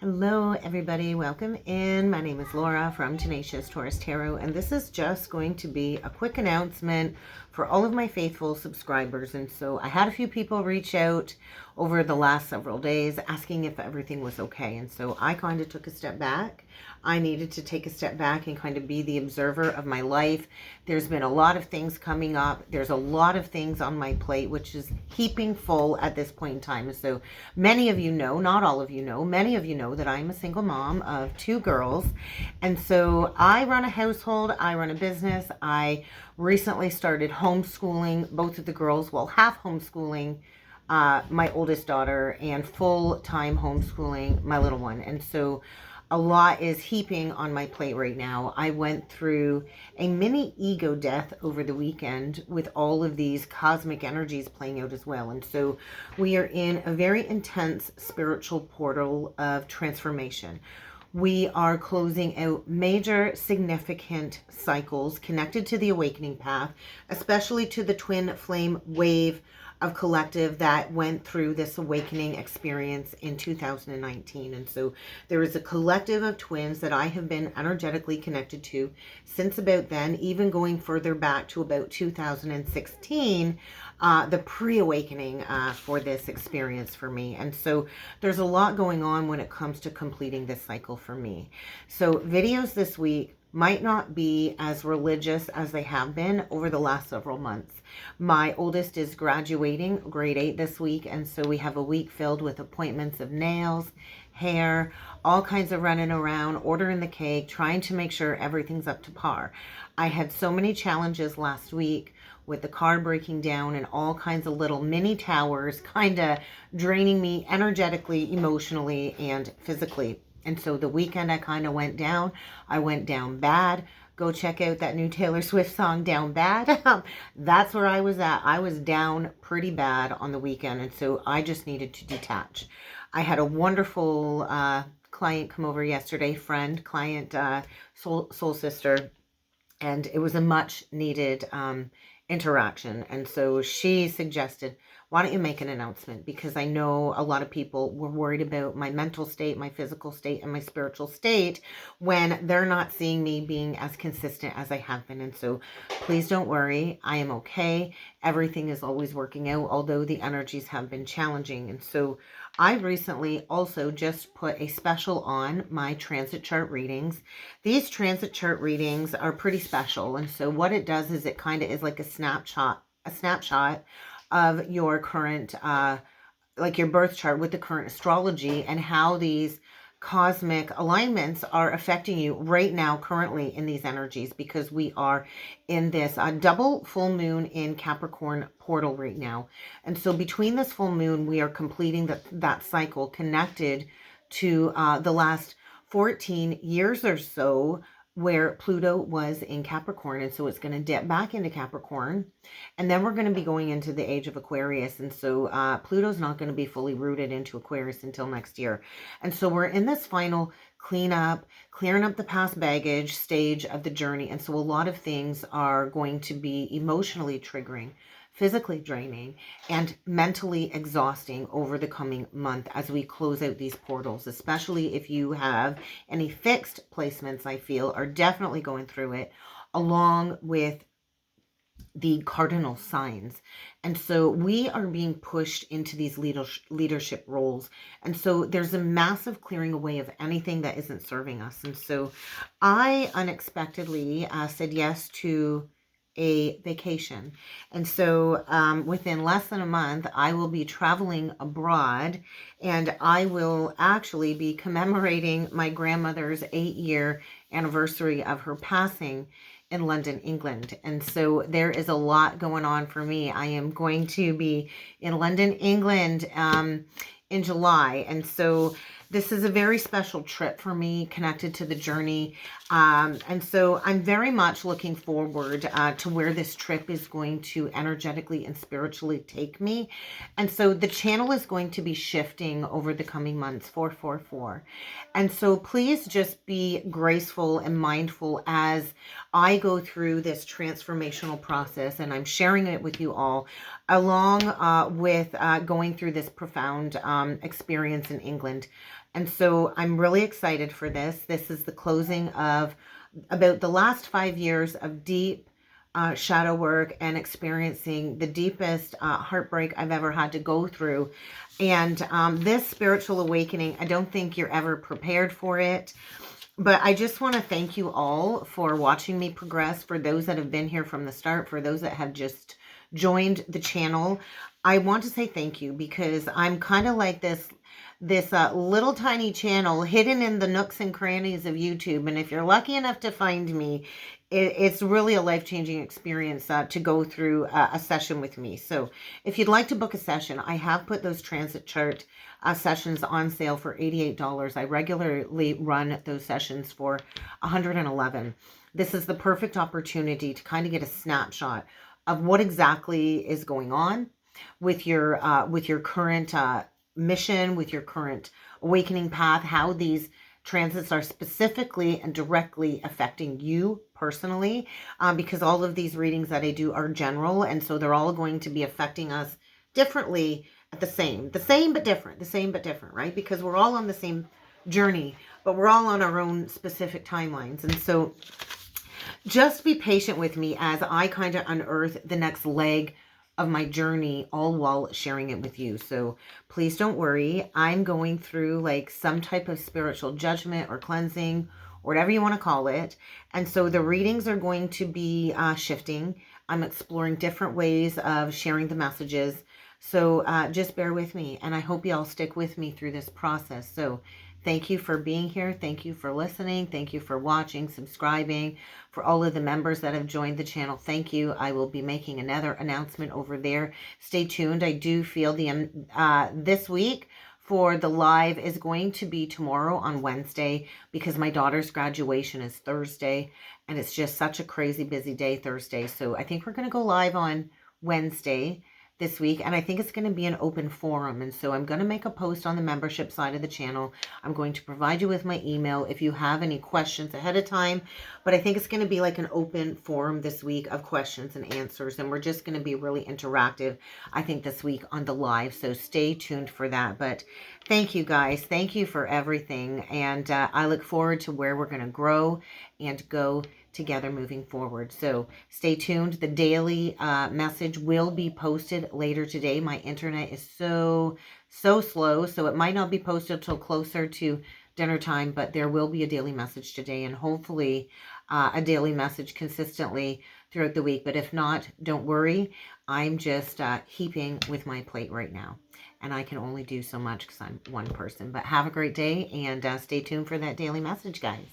Hello everybody, welcome in. My name is Laura from Tenacious Taurus Tarot, and this is just going to be a quick announcement for all of my faithful subscribers. And so I had a few people reach out over the last several days asking if everything was okay. And so I kind of took a step back. I needed to take a step back and kind of be the observer of my life. There's been a lot of things coming up. There's a lot of things on my plate, which is heaping full at this point in time. And so many of you know, not all of you know, many of you know that I'm a single mom of 2 girls. And so I run a household, I run a business. I recently started homeschooling both of the girls, well, half homeschooling my oldest daughter and full-time homeschooling my little one. And so a lot is heaping on my plate right now. I went through a mini ego death over the weekend with all of these cosmic energies playing out as well. And so we are in a very intense spiritual portal of transformation. We are closing out major significant cycles connected to the awakening path, especially to the twin flame wave of collective that went through this awakening experience in 2019. And so there is a collective of twins that I have been energetically connected to since about then, even going further back to about 2016, the pre-awakening for this experience for me. And so there's a lot going on when it comes to completing this cycle for me. So videos this week might not be as religious as they have been over the last several months. My oldest is graduating grade 8 this week, and so we have a week filled with appointments of nails, hair, all kinds of running around, ordering the cake, trying to make sure everything's up to par. I had so many challenges last week with the car breaking down and all kinds of little mini towers kind of draining me energetically, emotionally, and physically. And so the weekend I kind of went down. I went down bad. Go check out that new Taylor Swift song, Down Bad. That's where I was at. I was down pretty bad on the weekend. And so I just needed to detach. I had a wonderful client come over yesterday, client, soul sister. And it was a much needed interaction. And so she suggested, why don't you make an announcement? Because I know a lot of people were worried about my mental state, my physical state, and my spiritual state when they're not seeing me being as consistent as I have been. And so please don't worry. I am okay. Everything is always working out, although the energies have been challenging. And so I recently also just put a special on my transit chart readings. These transit chart readings are pretty special. And so what it does is it kind of is like a snapshot of your current, like your birth chart with the current astrology and how these cosmic alignments are affecting you right now, currently in these energies, because we are in this double full moon in Capricorn portal right now. And so between this full moon, we are completing that cycle connected to the last 14 years or so where Pluto was in Capricorn. And so it's going to dip back into Capricorn. And then we're going to be going into the age of Aquarius. And so Pluto's not going to be fully rooted into Aquarius until next year. And so we're in this final cleanup, clearing up the past baggage stage of the journey. And so a lot of things are going to be emotionally triggering, physically draining, and mentally exhausting over the coming month as we close out these portals, especially if you have any fixed placements, I feel, are definitely going through it, along with the cardinal signs. And so we are being pushed into these leadership roles. And so there's a massive clearing away of anything that isn't serving us. And so I unexpectedly said yes to a vacation. And so within less than a month, I will be traveling abroad, and I will actually be commemorating my grandmother's 8-year anniversary of her passing in London, England. And so there is a lot going on for me. I am going to be in London, England in July. And so this is a very special trip for me, connected to the journey. And so I'm very much looking forward to where this trip is going to energetically and spiritually take me. And so the channel is going to be shifting over the coming months, 444. And so please just be graceful and mindful as I go through this transformational process, and I'm sharing it with you all, along with going through this profound experience in England. And so I'm really excited for this. This is the closing of about the last 5 years of deep shadow work and experiencing the deepest heartbreak I've ever had to go through. And this spiritual awakening, I don't think you're ever prepared for it. But I just want to thank you all for watching me progress, for those that have been here from the start, for those that have just joined the channel. I want to say thank you because I'm kind of like this little tiny channel hidden in the nooks and crannies of YouTube. And if you're lucky enough to find me, it's really a life-changing experience to go through a session with me. So if you'd like to book a session, I have put those transit chart sessions on sale for $88. I regularly run those sessions for $111. This is the perfect opportunity to kind of get a snapshot of what exactly is going on with your current mission, with your current awakening path, how these transits are specifically and directly affecting you personally, because all of these readings that I do are general, and so they're all going to be affecting us differently at the same but different, right? Because we're all on the same journey, but we're all on our own specific timelines. And so just be patient with me as I kind of unearth the next leg of my journey, all while sharing it with you. So please don't worry. I'm going through like some type of spiritual judgment or cleansing, or whatever you want to call it. And so the readings are going to be shifting. I'm exploring different ways of sharing the messages. So just bear with me, and I hope you all stick with me through this process. So thank you for being here. Thank you for listening. Thank you for watching, subscribing. For all of the members that have joined the channel, thank you. I will be making another announcement over there. Stay tuned. I do feel this week for the live is going to be tomorrow on Wednesday, because my daughter's graduation is Thursday, and it's just such a crazy busy day Thursday. So I think we're going to go live on Wednesday this week, and I think it's going to be an open forum. And so I'm going to make a post on the membership side of the channel. I'm going to provide you with my email if you have any questions ahead of time, but I think it's going to be like an open forum this week of questions and answers, and we're just going to be really interactive, I think, this week on the live. So stay tuned for that. But thank you guys. Thank you for everything, and I look forward to where we're going to grow and go together moving forward. So stay tuned. The daily message will be posted later today. My internet is so slow, so it might not be posted till closer to dinner time, but there will be a daily message today, and hopefully a daily message consistently throughout the week. But if not, don't worry. I'm just heaping with my plate right now, and I can only do so much because I'm one person. But have a great day, and stay tuned for that daily message, guys.